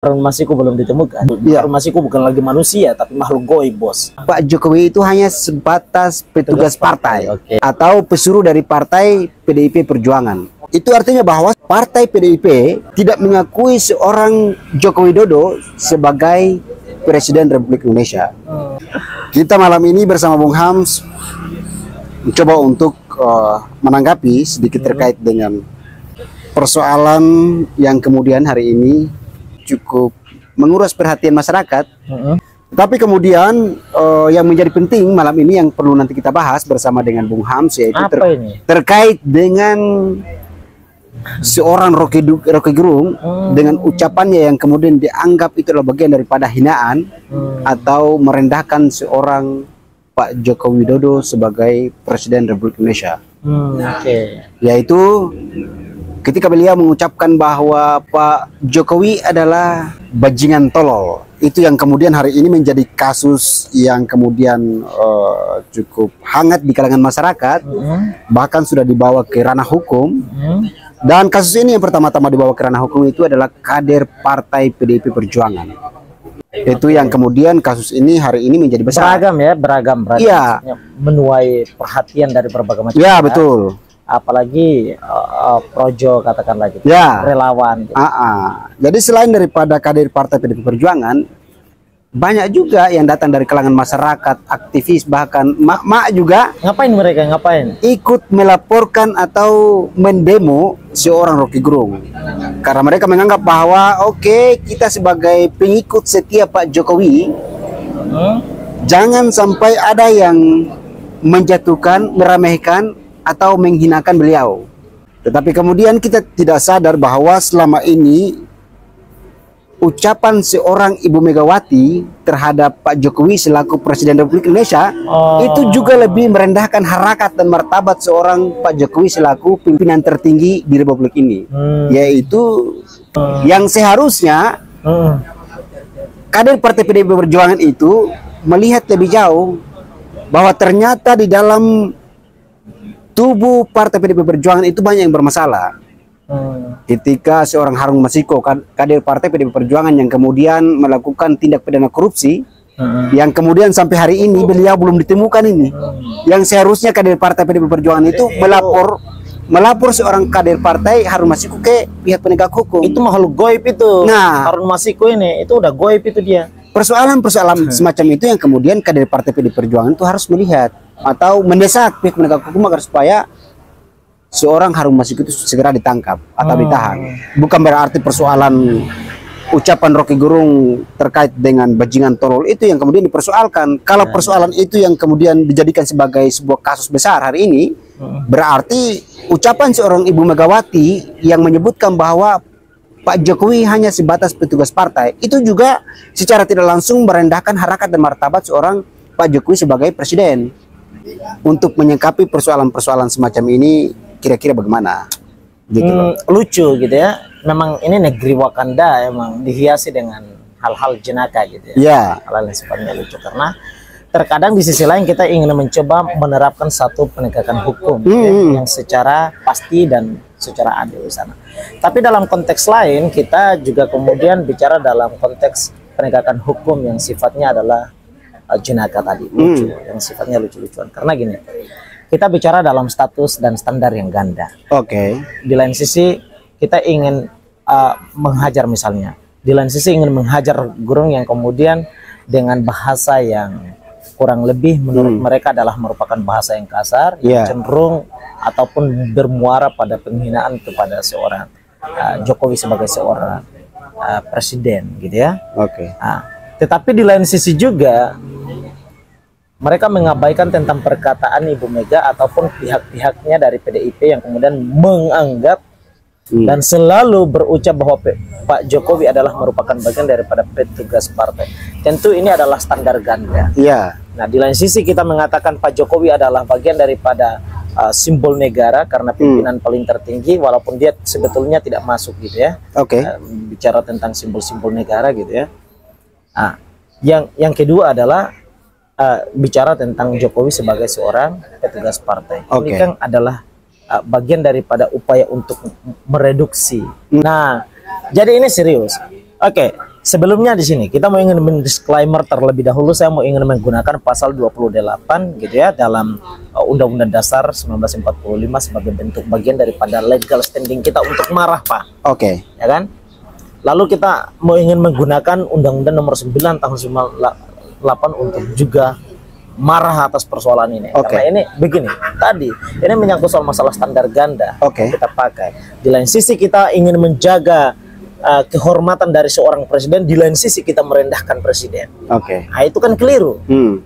Harun Masiku belum ditemukan. Iya. Harun Masiku bukan lagi manusia, tapi makhluk goib, bos. Pak Jokowi itu hanya sebatas petugas partai Oke. atau pesuruh dari partai PDIP Perjuangan. Itu artinya bahwa partai PDIP tidak mengakui seorang Joko Widodo sebagai Presiden Republik Indonesia. Kita malam ini bersama Bung Hams mencoba untuk menanggapi sedikit terkait dengan persoalan yang kemudian hari ini cukup menguras perhatian masyarakat. Tapi kemudian yang menjadi penting malam ini yang perlu nanti kita bahas bersama dengan Bung Hams yaitu terkait dengan seorang Rocky Gerung dengan ucapannya yang kemudian dianggap itu adalah bagian daripada hinaan atau merendahkan seorang Pak Joko Widodo sebagai Presiden Republik Indonesia. Yaitu ketika beliau mengucapkan bahwa Pak Jokowi adalah bajingan tolol. Itu yang kemudian hari ini menjadi kasus yang kemudian cukup hangat di kalangan masyarakat, bahkan sudah dibawa ke ranah hukum. Dan kasus ini yang pertama-tama dibawa ke ranah hukum itu adalah kader Partai PDIP Perjuangan. Itu yang kemudian kasus ini hari ini menjadi besar. Beragam. Iya. Menuai perhatian dari berbagai macam. Ya, betul. Apalagi projo katakanlah gitu, relawan gitu. Jadi selain daripada kader Partai PDIP Perjuangan, banyak juga yang datang dari kalangan masyarakat, aktivis, bahkan mak-mak juga. Ngapain mereka? Ikut melaporkan atau mendemo seorang Rocky Gerung. Karena mereka menganggap bahwa oke, kita sebagai pengikut setia Pak Jokowi, jangan sampai ada yang menjatuhkan, meremehkan atau menghinakan beliau. Tetapi kemudian kita tidak sadar bahwa selama ini ucapan seorang Ibu Megawati terhadap Pak Jokowi selaku Presiden Republik Indonesia itu juga lebih merendahkan harkat dan martabat seorang Pak Jokowi selaku pimpinan tertinggi di Republik ini. Yaitu yang seharusnya kader Partai PDIP Perjuangan itu melihat lebih jauh bahwa ternyata di dalam tubuh Partai PDIP Perjuangan itu banyak yang bermasalah. Ketika seorang Harun Masiku, kader Partai PDIP Perjuangan yang kemudian melakukan tindak pidana korupsi, yang kemudian sampai hari ini beliau belum ditemukan ini. Yang seharusnya kader Partai PDIP Perjuangan itu melapor seorang kader partai Harun Masiku ke pihak penegak hukum. Itu makhluk goib itu. Nah, Harun Masiku ini itu udah goib itu dia. Persoalan-persoalan semacam itu yang kemudian kader Partai PDIP Perjuangan itu harus melihat atau mendesak pihak penegak hukum agar supaya seorang Harun Masiku itu segera ditangkap atau ditahan. Bukan berarti persoalan ucapan Rocky Gerung terkait dengan bajingan tolol itu yang kemudian dipersoalkan. Kalau persoalan itu yang kemudian dijadikan sebagai sebuah kasus besar hari ini, berarti ucapan seorang Ibu Megawati yang menyebutkan bahwa Pak Jokowi hanya sebatas petugas partai, itu juga secara tidak langsung merendahkan harkat dan martabat seorang Pak Jokowi sebagai presiden. Untuk menyikapi persoalan-persoalan semacam ini, kira-kira bagaimana? Gitu lucu gitu ya. Memang ini negeri Wakanda emang dihiasi dengan hal-hal jenaka gitu ya. Hal-hal yang sifatnya lucu karena terkadang di sisi lain kita ingin mencoba menerapkan satu penegakan hukum yang secara pasti dan secara adil di sana. Tapi dalam konteks lain kita juga kemudian bicara dalam konteks penegakan hukum yang sifatnya adalah jenaka tadi, lucu, yang sifatnya lucu-lucuan. Karena gini, kita bicara dalam status dan standar yang ganda. Di lain sisi kita ingin menghajar misalnya, di lain sisi ingin menghajar Gerung yang kemudian dengan bahasa yang kurang lebih menurut mereka adalah merupakan bahasa yang kasar, yang cenderung ataupun bermuara pada penghinaan kepada seorang Jokowi sebagai seorang presiden gitu ya. Tetapi di lain sisi juga mereka mengabaikan tentang perkataan Ibu Mega ataupun pihak-pihaknya dari PDIP yang kemudian menganggap dan selalu berucap bahwa Pak Jokowi adalah merupakan bagian daripada petugas partai. Tentu ini adalah standar ganda. Nah, di lain sisi kita mengatakan Pak Jokowi adalah bagian daripada simbol negara karena pimpinan paling tertinggi, walaupun dia sebetulnya tidak masuk gitu ya. Bicara tentang simbol-simbol negara gitu ya. Nah, yang kedua adalah bicara tentang Jokowi sebagai seorang petugas partai. Ini kan adalah bagian daripada upaya untuk mereduksi. Nah, jadi ini serius. Sebelumnya di sini kita mau ingin mendisklaimer terlebih dahulu, saya mau ingin menggunakan pasal 28 gitu ya dalam Undang-Undang Dasar 1945 sebagai bentuk bagian daripada legal standing kita untuk marah, Pak. Oke. Ya kan? Lalu kita mau ingin menggunakan Undang-Undang Nomor 9 tahun 98 untuk juga marah atas persoalan ini. Karena ini begini, tadi ini menyangkut soal masalah standar ganda yang kita pakai. Di lain sisi kita ingin menjaga kehormatan dari seorang presiden, di lain sisi kita merendahkan presiden. Nah, itu kan keliru.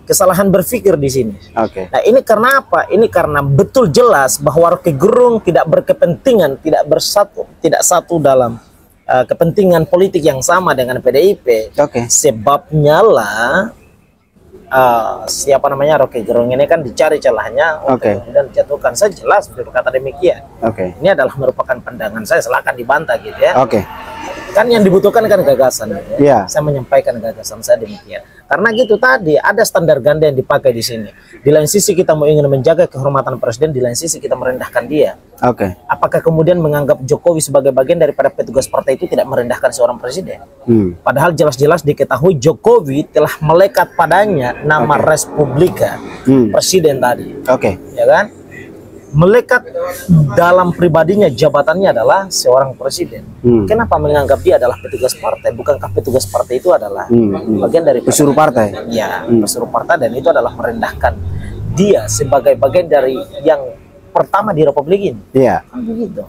Kesalahan berpikir di sini. Nah, ini karena apa? Ini karena betul jelas bahwa Rocky Gerung tidak berkepentingan, tidak satu dalam kepentingan politik yang sama dengan PDIP. Sebabnya lah siapa namanya Rocky Gerung ini kan dicari celahnya untuk kemudian dijatuhkan. Saya jelas berkata demikian. Ini adalah merupakan pandangan saya, silakan dibantah gitu ya. Kan yang dibutuhkan kan gagasan gitu ya. Saya menyampaikan gagasan saya demikian. Karena gitu tadi ada standar ganda yang dipakai di sini. Di lain sisi kita mau ingin menjaga kehormatan presiden, di lain sisi kita merendahkan dia. Apakah kemudian menganggap Jokowi sebagai bagian daripada petugas partai itu tidak merendahkan seorang presiden? Padahal jelas-jelas diketahui Jokowi telah melekat padanya nama Res Publica, presiden tadi. Ya kan? Melekat dalam pribadinya, jabatannya adalah seorang presiden. Kenapa menganggap dia adalah petugas partai? Bukankah petugas partai itu adalah bagian dari pesuruh partai? Ya, pesuruh partai, dan itu adalah merendahkan dia sebagai bagian dari yang pertama di Republik ini. Kan begitu.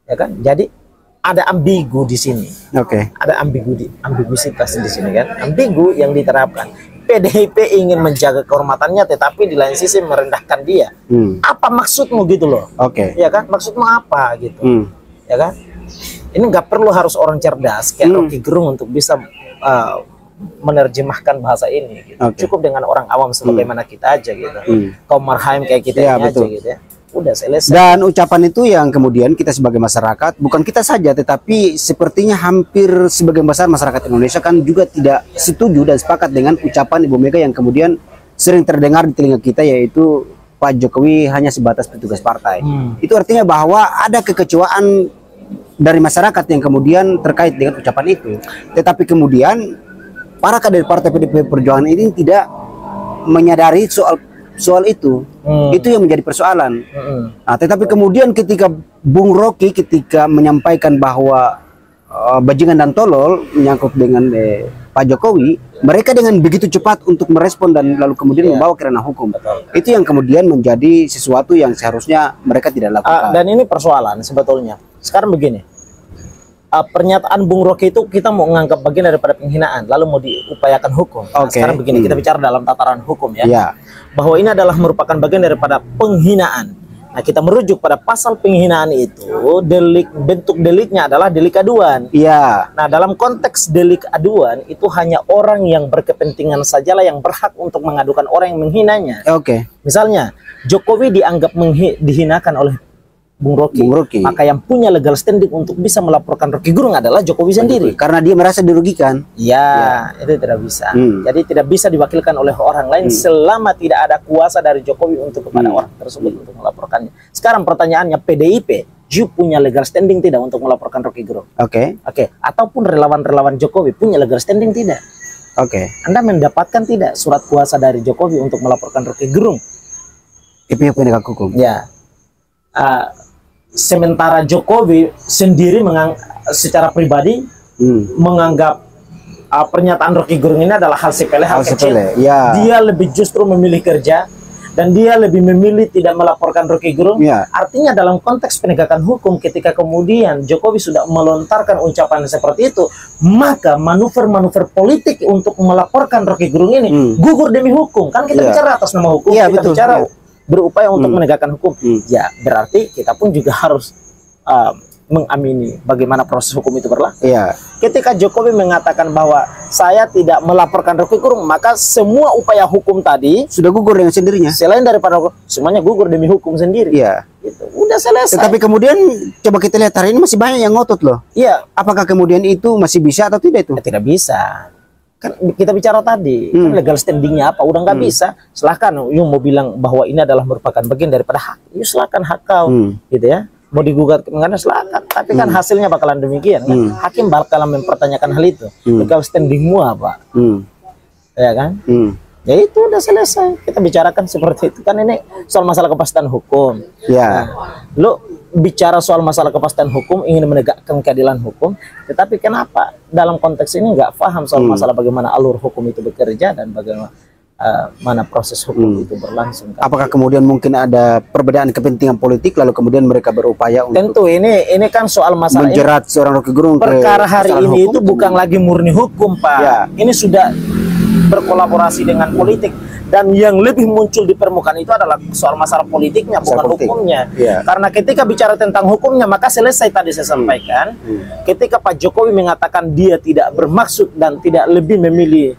Ya kan? Jadi ada ambigu di sini. Ada ambiguitas di sini kan. Ambigu yang diterapkan. PDIP ingin menjaga kehormatannya, tetapi di lain sisi merendahkan dia. Apa maksudmu gitu loh? Ya kan? Maksudmu apa gitu? Ya kan? Ini nggak perlu harus orang cerdas kayak Rocky Gerung untuk bisa menerjemahkan bahasa ini. Gitu. Cukup dengan orang awam sebagaimana kita aja gitu. Kaum marhaim kayak kita ini aja gitu ya. Udah selesai. Dan ucapan itu yang kemudian kita sebagai masyarakat, bukan kita saja, tetapi sepertinya hampir sebagian besar masyarakat Indonesia kan juga tidak setuju dan sepakat dengan ucapan Ibu Mega yang kemudian sering terdengar di telinga kita, yaitu Pak Jokowi hanya sebatas petugas partai. Itu artinya bahwa ada kekecewaan dari masyarakat yang kemudian terkait dengan ucapan itu. Tetapi kemudian para kader partai PDIP Perjuangan ini tidak menyadari soal itu. Itu yang menjadi persoalan. Nah, tetapi kemudian ketika Bung Rocky ketika menyampaikan bahwa bajingan dan tolol menyangkut dengan Pak Jokowi, mereka dengan begitu cepat untuk merespon dan lalu kemudian membawa ke ranah hukum. Itu yang kemudian menjadi sesuatu yang seharusnya mereka tidak lakukan. Dan ini persoalan sebetulnya. Sekarang begini, pernyataan Bung Rocky itu kita mau menganggap bagian daripada penghinaan, lalu mau diupayakan hukum. Nah, sekarang begini, kita bicara dalam tataran hukum ya. Bahwa ini adalah merupakan bagian daripada penghinaan. Nah, kita merujuk pada pasal penghinaan itu, bentuk deliknya adalah delik aduan. Nah, dalam konteks delik aduan itu hanya orang yang berkepentingan sajalah yang berhak untuk mengadukan orang yang menghinanya. Misalnya Jokowi dianggap dihinakan oleh Bung Rocky. Maka yang punya legal standing untuk bisa melaporkan Rocky Gerung adalah Jokowi sendiri. Karena dia merasa dirugikan. Itu tidak bisa. Jadi tidak bisa diwakilkan oleh orang lain selama tidak ada kuasa dari Jokowi untuk kepada orang tersebut untuk melaporkannya. Sekarang pertanyaannya, PDIP punya legal standing tidak untuk melaporkan Rocky Gerung? Ataupun relawan-relawan Jokowi punya legal standing tidak? Anda mendapatkan tidak surat kuasa dari Jokowi untuk melaporkan Rocky Gerung? Pihak penegak hukum. Sementara Jokowi sendiri secara pribadi menganggap pernyataan Rocky Gerung ini adalah hal sepele, hal kecil. Dia lebih justru memilih kerja dan dia lebih memilih tidak melaporkan Rocky Gerung. Artinya dalam konteks penegakan hukum, ketika kemudian Jokowi sudah melontarkan ucapan seperti itu, maka manuver-manuver politik untuk melaporkan Rocky Gerung ini gugur demi hukum. Kan kita bicara atas nama hukum, kita bicara berupaya untuk menegakkan hukum. Ya, berarti kita pun juga harus mengamini bagaimana proses hukum itu berlaku. Ketika Jokowi mengatakan bahwa saya tidak melaporkan Rocky Gerung, maka semua upaya hukum tadi sudah gugur dengan sendirinya. Selain daripada semuanya gugur demi hukum sendiri. Itu udah selesai. Tetapi kemudian coba kita lihat hari ini masih banyak yang ngotot loh. Apakah kemudian itu masih bisa atau tidak itu? Tidak bisa. Kan kita bicara tadi, kan legal standingnya apa, udah nggak bisa. Silahkan, mau bilang bahwa ini adalah merupakan bagian daripada hak, silahkan hak kau, gitu ya. mau digugat ke pengadilan silakan, tapi kan hasilnya bakalan demikian kan? Hakim bakalan mempertanyakan hal itu. Legal standingmu apa? Ya kan? Ya itu udah selesai, kita bicarakan seperti itu kan. Ini soal masalah kepastian hukum. Nah, lo bicara soal masalah kepastian hukum, ingin menegakkan keadilan hukum, tetapi kenapa dalam konteks ini nggak paham soal masalah bagaimana alur hukum itu bekerja dan bagaimana mana proses hukum itu berlangsung kan? Apakah kemudian mungkin ada perbedaan kepentingan politik lalu kemudian mereka berupaya untuk tentu ini kan soal masalah menjerat seorang Rocky Gerung perkara hari ini itu bukan lagi murni hukum, Pak. Ini sudah berkolaborasi dengan politik, dan yang lebih muncul di permukaan itu adalah soal masalah politiknya, bukan hukumnya. Karena ketika bicara tentang hukumnya, maka selesai tadi saya sampaikan, ketika Pak Jokowi mengatakan dia tidak bermaksud dan tidak lebih memilih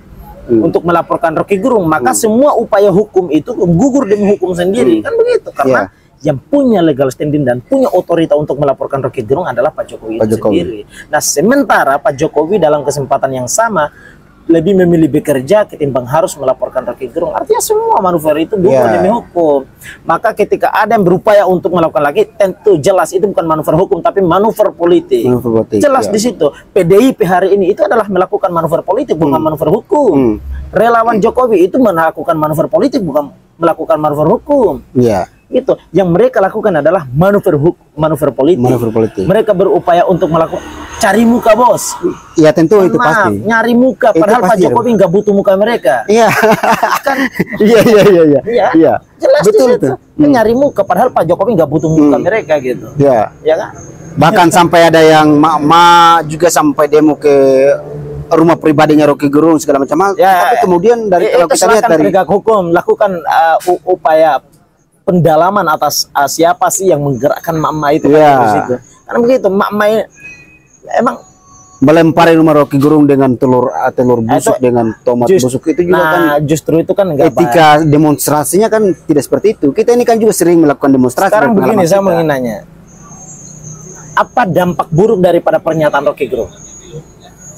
untuk melaporkan Rocky Gerung, maka semua upaya hukum itu gugur demi hukum sendiri, kan begitu? Karena yang punya legal standing dan punya otoritas untuk melaporkan Rocky Gerung adalah Pak Jokowi itu sendiri. Nah, sementara Pak Jokowi dalam kesempatan yang sama lebih memilih bekerja ketimbang harus melaporkan Rocky Gerung. Artinya semua manuver itu gugur demi hukum. Maka ketika ada yang berupaya untuk melakukan lagi, tentu jelas itu bukan manuver hukum tapi manuver politik. Jelas di situ. PDIP hari ini itu adalah melakukan manuver politik, bukan manuver hukum. Relawan Jokowi itu melakukan manuver politik, bukan melakukan manuver hukum. Itu yang mereka lakukan adalah manuver politik. Mereka berupaya untuk melakukan cari muka, bos. Ya tentu itu pasti. Nyari muka, padahal Pak Jokowi nggak butuh muka mereka. Kan? Iya. Jelas betul itu. Nyari muka, padahal Pak Jokowi nggak butuh muka mereka gitu. Ya kan? Bahkan sampai ada yang mak juga sampai demo ke rumah pribadinya Rocky Gerung segala macam. Tapi kemudian dari kalau kita lihat dari penegak hukum lakukan upaya pendalaman atas siapa sih yang menggerakkan mak-mak itu kan di situ. Karena begitu, mak-mak emang melempari rumah Rocky Gerung dengan telur busuk dengan tomat busuk itu juga kan justru itu kan enggak etika demonstrasinya kan tidak seperti itu. Kita ini kan juga sering melakukan demonstrasi. Sekarang begini, saya mau nanya, apa dampak buruk daripada pernyataan Rocky Gerung?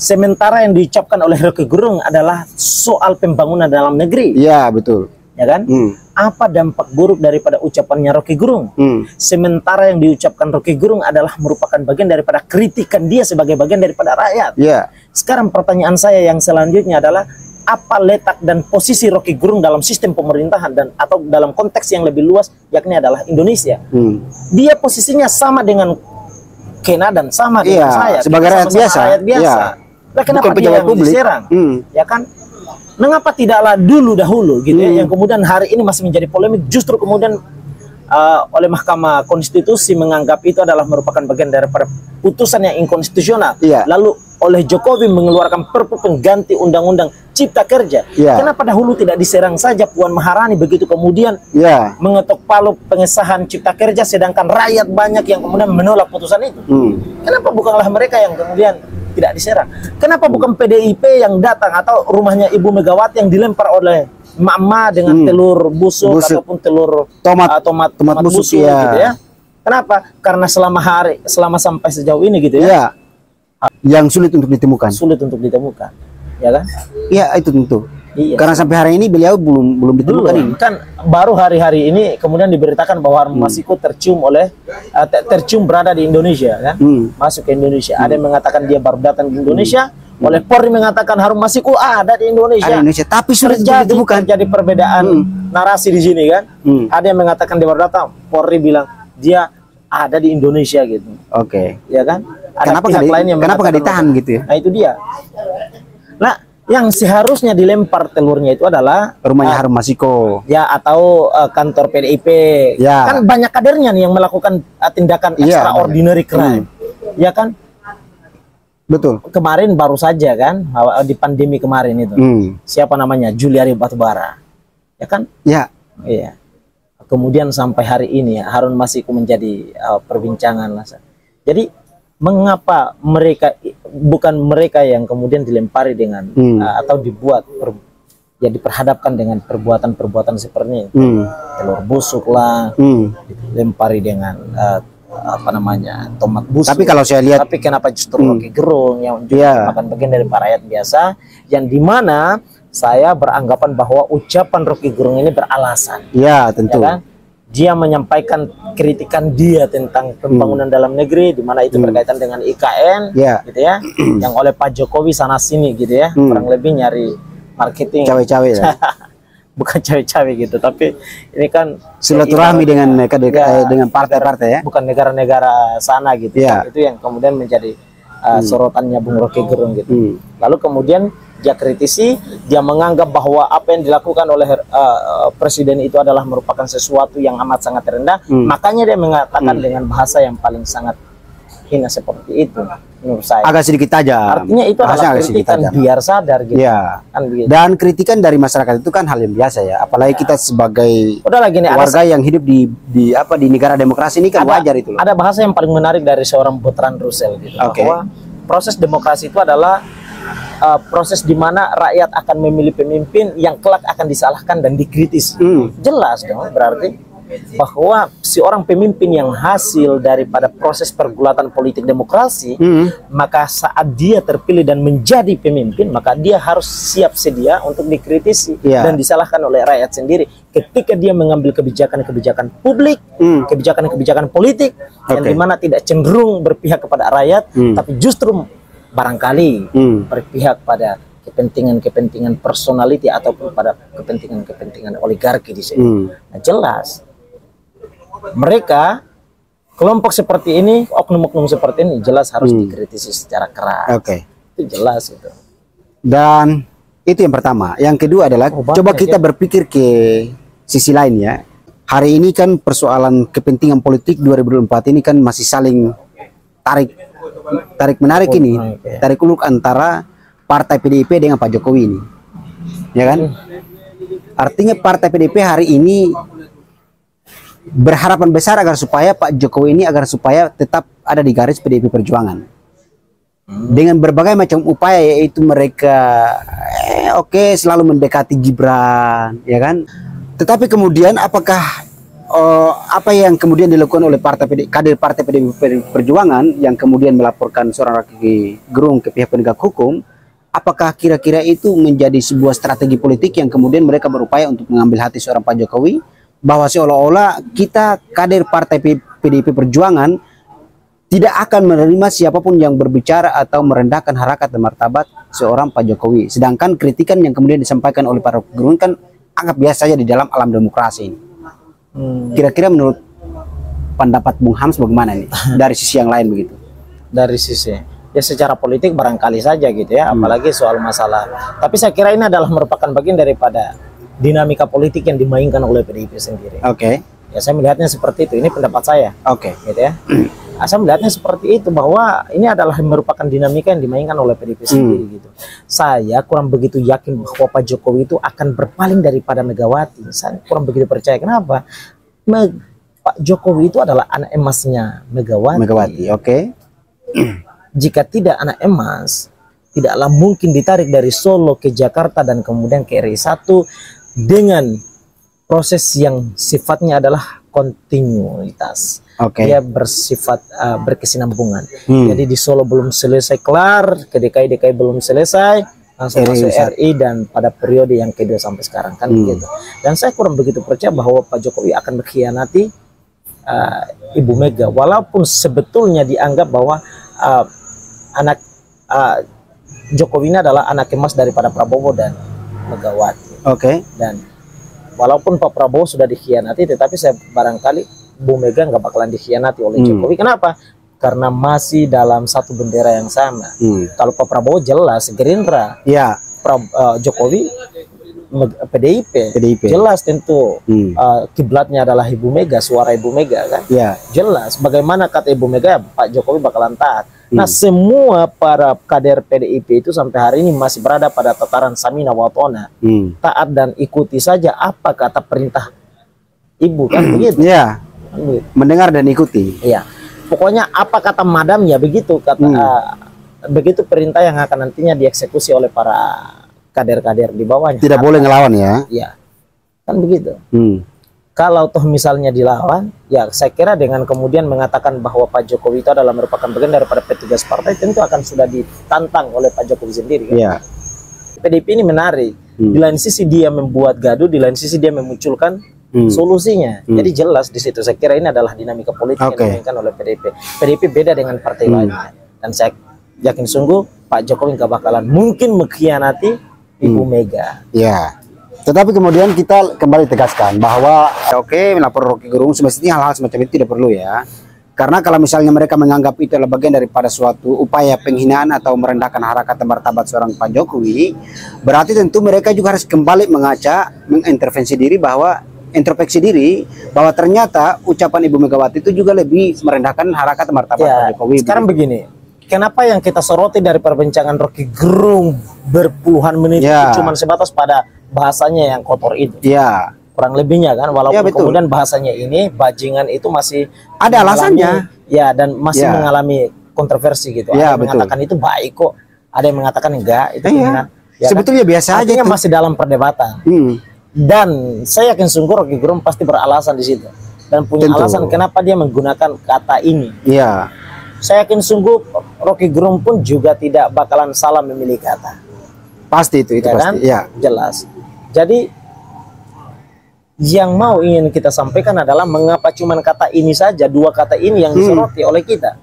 Sementara yang diucapkan oleh Rocky Gerung adalah soal pembangunan dalam negeri. Iya, betul. Ya kan? Apa dampak buruk daripada ucapannya Rocky Gerung? Sementara yang diucapkan Rocky Gerung adalah merupakan bagian daripada kritikan dia sebagai bagian daripada rakyat. Sekarang pertanyaan saya yang selanjutnya adalah, apa letak dan posisi Rocky Gerung dalam sistem pemerintahan dan atau dalam konteks yang lebih luas, yakni adalah Indonesia? Dia posisinya sama dengan Kena dan sama dengan saya sebagai rakyat biasa. Nah, kenapa dia yang diserang? Ya kan? Mengapa tidaklah dahulu gitu ya, yang kemudian hari ini masih menjadi polemik, justru kemudian oleh Mahkamah Konstitusi menganggap itu adalah merupakan bagian daripada putusan yang inkonstitusional. Lalu oleh Jokowi mengeluarkan Perpu pengganti Undang-Undang Cipta Kerja. Kenapa dahulu tidak diserang saja Puan Maharani, begitu kemudian mengetok palu pengesahan Cipta Kerja, sedangkan rakyat banyak yang kemudian menolak putusan itu? Kenapa bukanlah mereka yang kemudian tidak diserang? Kenapa bukan PDIP yang datang atau rumahnya Ibu Megawati yang dilempar oleh emak-emak dengan telur busuk ataupun telur tomat busuk gitu ya? Kenapa? Karena selama sampai sejauh ini gitu ya, yang sulit untuk ditemukan. Ya kan? Iya, itu tentu. Karena sampai hari ini beliau belum ditemukan ini. Kan baru hari-hari ini kemudian diberitakan bahwa Harun Masiku tercium berada di Indonesia kan? Masuk ke Indonesia. Ada yang mengatakan dia baru datang di Indonesia, oleh Polri mengatakan Harun Masiku ada di Indonesia. Tapi sulit ditemukan. Terjadi perbedaan narasi di sini kan? Ada yang mengatakan dia baru datang, Polri bilang dia ada di Indonesia gitu. Ya kan? Ada kenapa nggak ditahan gitu ya? Nah itu dia. Nah, yang seharusnya dilempar telurnya itu adalah rumahnya Harun Masiku atau kantor PDIP. Kan banyak kadernya nih yang melakukan tindakan extraordinary crime. Ya kan? Betul. Kemarin baru saja kan di pandemi kemarin itu. Siapa namanya? Juliari Batubara. Ya kan? Iya. Kemudian sampai hari ini Harun Masiku menjadi perbincangan lah. Jadi mengapa bukan mereka yang kemudian dilempari dengan atau diperhadapkan dengan perbuatan-perbuatan seperti itu, telur busuk lah, dilempari dengan tomat busuk. Tapi kalau saya lihat, tapi kenapa justru Rocky Gerung yang juga merupakan bagian dari rakyat biasa, yang dimana saya beranggapan bahwa ucapan Rocky Gerung ini beralasan. Tentu. Ya kan? dia menyampaikan kritikan dia tentang pembangunan dalam negeri, di mana itu berkaitan dengan IKN, gitu ya, yang oleh Pak Jokowi sana sini gitu ya, kurang lebih nyari marketing cawe-cawe ya. Bukan cawe-cawe gitu, tapi ini kan silaturahmi dengan dengan partai-partai ya, bukan negara-negara sana gitu. Itu yang kemudian menjadi sorotannya Bung Rocky Gerung gitu. Lalu kemudian dia kritisi, dia menganggap bahwa apa yang dilakukan oleh presiden itu adalah merupakan sesuatu yang amat sangat rendah, makanya dia mengatakan dengan bahasa yang paling sangat hina seperti itu menurut saya. Agak sedikit tajam. Artinya itu adalah kritikan biar sadar gitu. Kan begitu. Dan kritikan dari masyarakat itu kan hal yang biasa ya, apalagi kita sebagai warga yang hidup di negara demokrasi ini kan wajar itu loh. Ada bahasa yang paling menarik dari seorang Bertrand Russell gitu, bahwa proses demokrasi itu adalah proses di mana rakyat akan memilih pemimpin yang kelak akan disalahkan dan dikritis. Jelas dong, berarti bahwa si orang pemimpin yang hasil daripada proses pergulatan politik demokrasi, maka saat dia terpilih dan menjadi pemimpin, maka dia harus siap sedia untuk dikritisi dan disalahkan oleh rakyat sendiri ketika dia mengambil kebijakan-kebijakan publik, kebijakan-kebijakan politik yang dimana tidak cenderung berpihak kepada rakyat, tapi justru barangkali berpihak pada kepentingan-kepentingan personality ataupun pada kepentingan-kepentingan oligarki di sini. Nah, jelas mereka kelompok seperti ini, oknum-oknum seperti ini jelas harus dikritisi secara keras. Itu jelas itu. Dan itu yang pertama. Yang kedua adalah coba kita berpikir ke sisi lain ya. Hari ini kan persoalan kepentingan politik 2024 ini kan masih saling tarik menarik ini, tarik ulur antara partai PDIP dengan Pak Jokowi ini, ya kan? Artinya partai PDIP hari ini berharapan besar agar supaya Pak Jokowi ini supaya tetap ada di garis PDIP Perjuangan dengan berbagai macam upaya, yaitu mereka selalu mendekati Gibran, ya kan? Tetapi kemudian apakah apa yang kemudian dilakukan oleh kader partai PDIP Perjuangan yang kemudian melaporkan seorang Rocky Gerung ke pihak penegak hukum, apakah kira-kira itu menjadi sebuah strategi politik yang kemudian mereka berupaya untuk mengambil hati seorang Pak Jokowi, bahwa seolah-olah kita kader partai PDIP Perjuangan tidak akan menerima siapapun yang berbicara atau merendahkan harkat dan martabat seorang Pak Jokowi, sedangkan kritikan yang kemudian disampaikan oleh Pak Rocky Gerung kan anggap biasa saja di dalam alam demokrasi ini. Kira-kira menurut pendapat Bung Hams bagaimana nih dari sisi yang lain begitu? Dari sisi ya secara politik barangkali saja gitu ya, apalagi soal masalah. Tapi saya kira ini adalah merupakan bagian daripada dinamika politik yang dimainkan oleh PDIP sendiri. Ya saya melihatnya seperti itu. Ini pendapat saya. Gitu ya. Saya melihatnya seperti itu, bahwa ini adalah merupakan dinamika yang dimainkan oleh PDIP sendiri gitu. Saya kurang begitu yakin bahwa Pak Jokowi itu akan berpaling daripada Megawati. Saya kurang begitu percaya. Kenapa? Pak Jokowi itu adalah anak emasnya Megawati. Jika tidak anak emas, tidaklah mungkin ditarik dari Solo ke Jakarta dan kemudian ke RI 1 dengan proses yang sifatnya adalah kontinuitas. Dia bersifat berkesinambungan. Jadi di Solo belum selesai kelar, ke DKI belum selesai, langsung masuk RI dan pada periode yang kedua sampai sekarang kan begitu. Dan saya kurang begitu percaya bahwa Pak Jokowi akan mengkhianati Ibu Mega, walaupun sebetulnya dianggap bahwa anak Jokowi ini adalah anak emas daripada Prabowo dan Megawati. Dan walaupun Pak Prabowo sudah dikhianati, tetapi saya barangkali Bu Mega nggak bakalan dikhianati oleh Jokowi. Kenapa? Karena masih dalam satu bendera yang sama. Kalau Pak Prabowo jelas Gerindra, Jokowi PDIP. Jelas tentu kiblatnya adalah Ibu Mega, suara Ibu Mega kan. Jelas. Bagaimana kata Ibu Mega, Pak Jokowi bakalan taat. Nah, semua para kader PDIP itu sampai hari ini masih berada pada tataran samina wa ta'na, taat dan ikuti saja apa kata perintah Ibu kan begitu. Mendengar dan ikuti. Pokoknya apa kata madam ya begitu kata begitu perintah yang akan nantinya dieksekusi oleh para kader-kader di bawahnya. Tidak boleh ngelawan ya. Kan begitu. Kalau toh misalnya dilawan, ya saya kira dengan kemudian mengatakan bahwa Pak Jokowi itu adalah merupakan bagian daripada petugas partai, tentu akan sudah ditantang oleh Pak Jokowi sendiri kan? PDIP ini menarik. Di lain sisi dia membuat gaduh, di lain sisi dia memunculkan solusinya. Jadi jelas di situ. Saya kira ini adalah dinamika politik yang dimainkan oleh PDIP. PDIP beda dengan partai lainnya. Dan saya yakin sungguh Pak Jokowi nggak bakalan mungkin mengkhianati Ibu Mega. Ya. Tetapi kemudian kita kembali tegaskan bahwa melapor Rocky Gerung semestinya hal-hal semacam itu tidak perlu ya. Karena kalau misalnya mereka menganggap itu adalah bagian daripada suatu upaya penghinaan atau merendahkan harkat dan martabat seorang Pak Jokowi, berarti tentu mereka juga harus kembali mengintrospeksi diri bahwa ternyata ucapan Ibu Megawati itu juga lebih merendahkan harkat dan martabat Pak Jokowi. Sekarang begini, kenapa yang kita soroti dari perbincangan Rocky Gerung berpuluhan menit itu cuma sebatas pada bahasanya yang kotor itu? Ya. Kurang lebihnya kan, walaupun kemudian bahasanya ini bajingan itu masih ada alasannya dan masih mengalami kontroversi gitu. Ada yang mengatakan itu baik kok, ada yang mengatakan enggak itu sebetulnya biasa aja, masih dalam perdebatan. Dan saya yakin sungguh Rocky Gerung pasti beralasan di situ dan punya alasan kenapa dia menggunakan kata ini. Saya yakin sungguh Rocky Gerung pun juga tidak bakalan salah memilih kata, pasti itu pasti jelas. Jadi yang ingin kita sampaikan adalah mengapa cuman kata ini saja, dua kata ini yang disoroti oleh kita.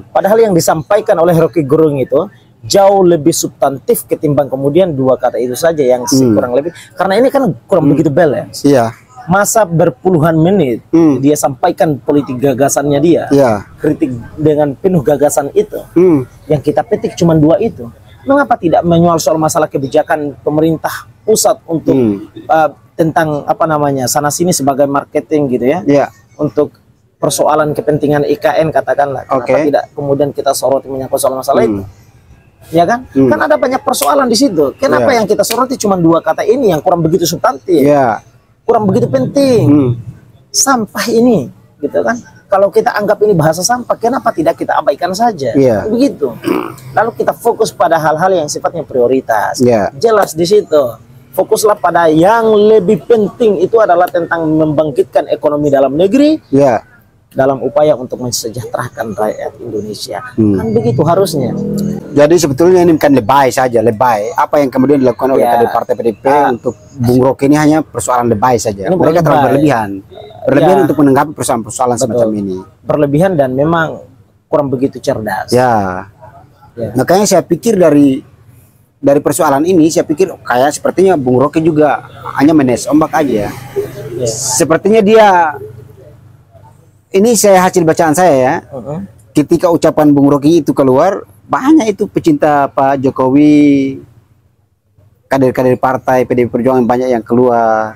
Padahal yang disampaikan oleh Rocky Gerung itu jauh lebih substantif ketimbang kemudian dua kata itu saja yang kurang lebih. Karena ini kan kurang begitu balance. Masa berpuluhan menit dia sampaikan politik gagasannya dia, kritik dengan penuh gagasan itu. Yang kita petik cuma dua itu. Mengapa tidak menyoal soal masalah kebijakan pemerintah pusat untuk tentang sana sini sebagai marketing gitu ya, untuk persoalan kepentingan IKN katakanlah. Kenapa tidak kemudian kita soroti menyangkut soal masalah itu, ya kan? Kan ada banyak persoalan di situ. Kenapa yang kita soroti cuma dua kata ini yang kurang begitu substantif, kurang begitu penting, sampah ini, gitu kan? Kalau kita anggap ini bahasa sampah, kenapa tidak kita abaikan saja? Begitu. Lalu kita fokus pada hal-hal yang sifatnya prioritas. Jelas di situ. Fokuslah pada yang lebih penting, itu adalah tentang membangkitkan ekonomi dalam negeri, dalam upaya untuk mensejahterakan rakyat Indonesia. Kan begitu harusnya. Jadi sebetulnya ini bukan lebay saja, apa yang kemudian dilakukan oleh kader partai PDIP untuk Bung Rocky ini hanya persoalan lebay saja. Mereka terlalu berlebihan untuk menanggapi persoalan-persoalan semacam ini. Berlebihan dan memang kurang begitu cerdas. Makanya saya pikir dari persoalan ini, saya pikir kayak sepertinya Bung Rocky juga hanya menes ombak aja. Sepertinya dia, ini saya hasil bacaan saya ya, ketika ucapan Bung Rocky itu keluar, banyak itu pecinta Pak Jokowi, kader-kader partai PDIP Perjuangan banyak yang keluar.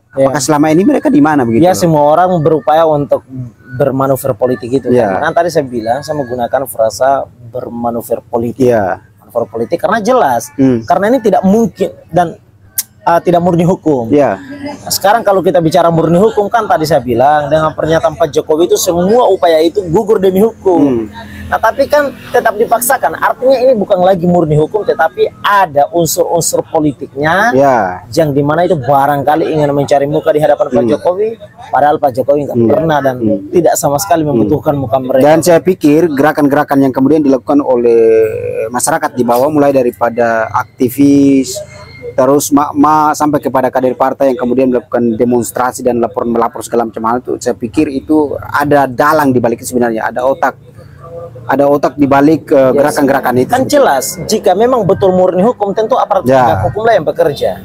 Apakah selama ini mereka di mana begitu? Ya, semua orang berupaya untuk bermanuver politik itu. Karena tadi saya bilang, saya menggunakan frasa bermanuver politik. Politik karena jelas, karena ini tidak mungkin dan tidak murni hukum. Sekarang kalau kita bicara murni hukum, kan tadi saya bilang dengan pernyataan Pak Jokowi itu semua upaya itu gugur demi hukum. Nah, tapi kan tetap dipaksakan. Artinya ini bukan lagi murni hukum, tetapi ada unsur-unsur politiknya yang dimana itu barangkali ingin mencari muka di hadapan Pak Jokowi, padahal Pak Jokowi nggak pernah dan tidak sama sekali membutuhkan muka mereka. Dan saya pikir gerakan-gerakan yang kemudian dilakukan oleh masyarakat di bawah, mulai daripada aktivis, terus sampai kepada kader partai yang kemudian melakukan demonstrasi dan melapor segala macam hal itu, saya pikir itu ada dalang di balik sebenarnya, ada otak di balik gerakan-gerakan itu. Kan jelas, jika memang betul murni hukum, tentu aparat penegak hukumlah yang bekerja.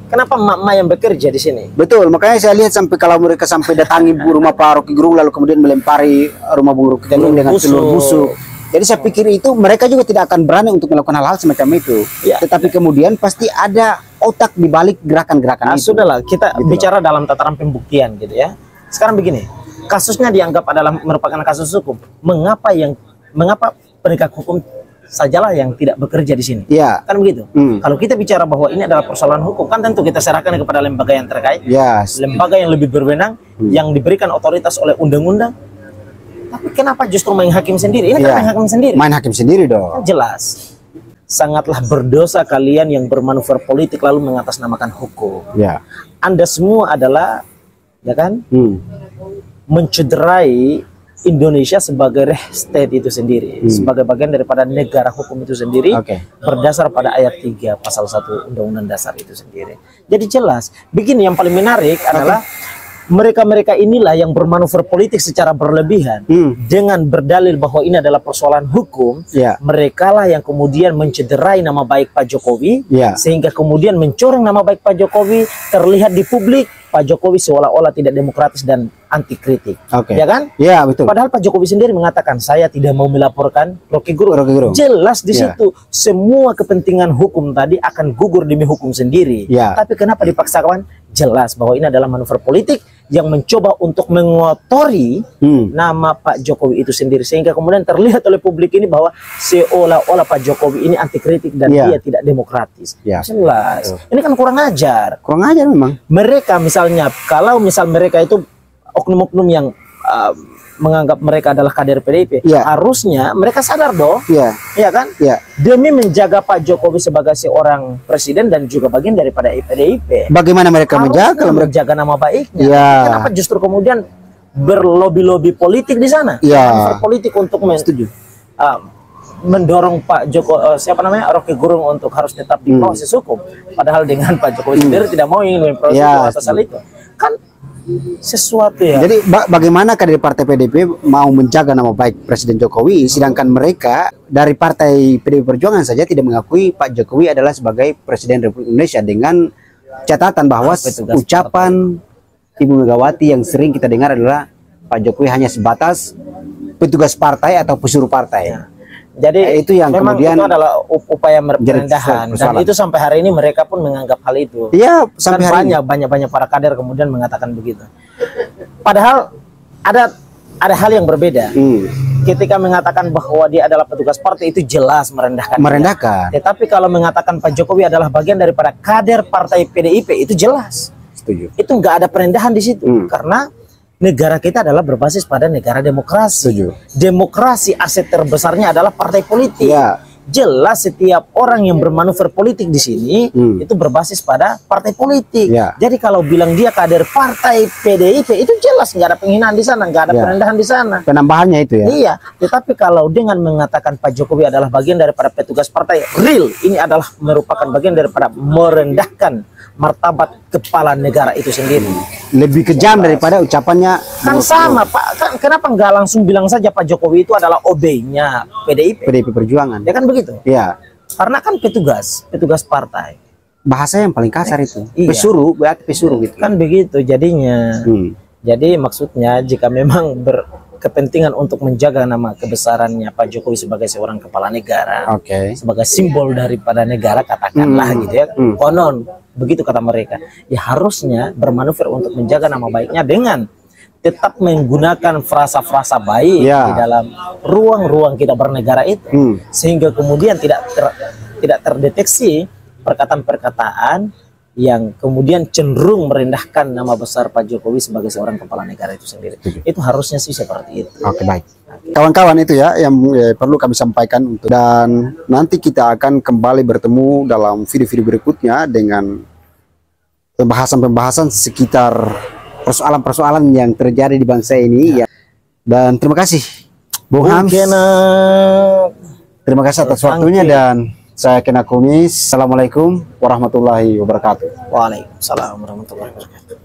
Kenapa emak-emak yang bekerja di sini? Betul, makanya saya lihat sampai kalau mereka sampai datangi rumah Pak Rocky Gerung lalu kemudian melempari rumah Bung Rocky Gerung dengan telur busuk. Jadi saya pikir itu mereka juga tidak akan berani untuk melakukan hal-hal semacam itu. Tetapi kemudian pasti ada otak di balik gerakan-gerakan itu. Sudahlah, kita bicara dalam tataran pembuktian gitu ya. Sekarang begini, kasusnya dianggap adalah merupakan kasus hukum. Mengapa penegak hukum sajalah yang tidak bekerja di sini? Kan begitu. Kalau kita bicara bahwa ini adalah persoalan hukum, kan tentu kita serahkan kepada lembaga yang terkait, lembaga yang lebih berwenang, yang diberikan otoritas oleh undang-undang. Tapi kenapa justru main hakim sendiri? Ini kan main hakim sendiri. Main hakim sendiri dong. Jelas. Sangatlah berdosa kalian yang bermanuver politik lalu mengatasnamakan hukum. Anda semua adalah, ya kan, mencederai Indonesia sebagai state itu sendiri, sebagai bagian daripada negara hukum itu sendiri, berdasar pada ayat 3 pasal 1 Undang-Undang Dasar itu sendiri. Jadi jelas. Begini, yang paling menarik adalah mereka-mereka inilah yang bermanuver politik secara berlebihan dengan berdalil bahwa ini adalah persoalan hukum. Mereka lah yang kemudian mencederai nama baik Pak Jokowi, sehingga kemudian mencoreng nama baik Pak Jokowi, terlihat di publik Pak Jokowi seolah-olah tidak demokratis dan anti kritik. Ya kan? Ya, betul. Padahal Pak Jokowi sendiri mengatakan saya tidak mau melaporkan Rocky Gerung. Jelas di situ semua kepentingan hukum tadi akan gugur demi hukum sendiri. Tapi kenapa dipaksakan? Jelas bahwa ini adalah manuver politik yang mencoba untuk mengotori nama Pak Jokowi itu sendiri, sehingga kemudian terlihat oleh publik ini bahwa seolah-olah Pak Jokowi ini anti kritik dan dia tidak demokratis. Jelas. Ini kan kurang ajar. Kurang ajar memang. Mereka misalnya, kalau misal mereka itu oknum-oknum yang menganggap mereka adalah kader PDIP, harusnya mereka sadar dong, ya kan? Demi menjaga Pak Jokowi sebagai seorang presiden dan juga bagian daripada PDIP. Bagaimana mereka menjaga nama baiknya? Kenapa justru kemudian berlobi-lobi politik di sana? Politik untuk mendorong Pak Rocky Gerung untuk harus tetap diproses hukum, padahal dengan Pak Jokowi sendiri tidak mau ingin memproses asal itu, kan sesuatu ya. Jadi bagaimana dari partai PDIP mau menjaga nama baik Presiden Jokowi, sedangkan mereka dari partai PDIP Perjuangan saja tidak mengakui Pak Jokowi adalah sebagai Presiden Republik Indonesia, dengan catatan bahwa ucapan Ibu Megawati yang sering kita dengar adalah Pak Jokowi hanya sebatas petugas partai atau pesuruh partai. Jadi itu yang memang kemudian itu adalah upaya perendahan, dan itu sampai hari ini mereka pun menganggap hal itu. Sampai hari banyak para kader kemudian mengatakan begitu. Padahal ada hal yang berbeda. Ketika mengatakan bahwa dia adalah petugas partai, itu jelas merendahkan. Tetapi kalau mengatakan Pak Jokowi adalah bagian daripada kader partai PDIP, itu jelas. Setuju. Itu nggak ada perendahan di situ, karena negara kita adalah berbasis pada negara demokrasi. Demokrasi aset terbesarnya adalah partai politik. Jelas setiap orang yang bermanuver politik di sini itu berbasis pada partai politik. Jadi kalau bilang dia kader partai PDIP, itu jelas nggak ada penghinaan di sana, nggak ada perendahan di sana. Penambahannya itu ya. Iya. Tetapi kalau dengan mengatakan Pak Jokowi adalah bagian daripada petugas partai, real ini adalah merupakan bagian daripada merendahkan martabat kepala negara itu sendiri. Lebih kejam daripada ucapannya. Kan sama Pak, kan kenapa nggak langsung bilang saja Pak Jokowi itu adalah OB-nya PDIP Perjuangan. Ya kan begitu? Karena kan petugas partai. Bahasa yang paling kasar itu. Pesuruh, berarti pesuruh gitu. Kan begitu jadinya. Jadi maksudnya jika memang berkepentingan untuk menjaga nama kebesarannya Pak Jokowi sebagai seorang kepala negara, sebagai simbol daripada negara, katakanlah gitu ya, konon begitu kata mereka, ya harusnya bermanuver untuk menjaga nama baiknya dengan tetap menggunakan frasa-frasa baik di dalam ruang-ruang kita bernegara itu, sehingga kemudian tidak terdeteksi perkataan-perkataan yang kemudian cenderung merendahkan nama besar Pak Jokowi sebagai seorang kepala negara itu sendiri. Itu harusnya sih seperti itu. Baik. Kawan-kawan, itu ya yang perlu kami sampaikan dan nanti kita akan kembali bertemu dalam video-video berikutnya dengan pembahasan-pembahasan sekitar persoalan-persoalan yang terjadi di bangsa ini ya. Dan terima kasih Bung Hams. Terima kasih atas waktunya, dan saya Kena Kumis. Assalamualaikum warahmatullahi wabarakatuh. Waalaikumsalam warahmatullahi wabarakatuh.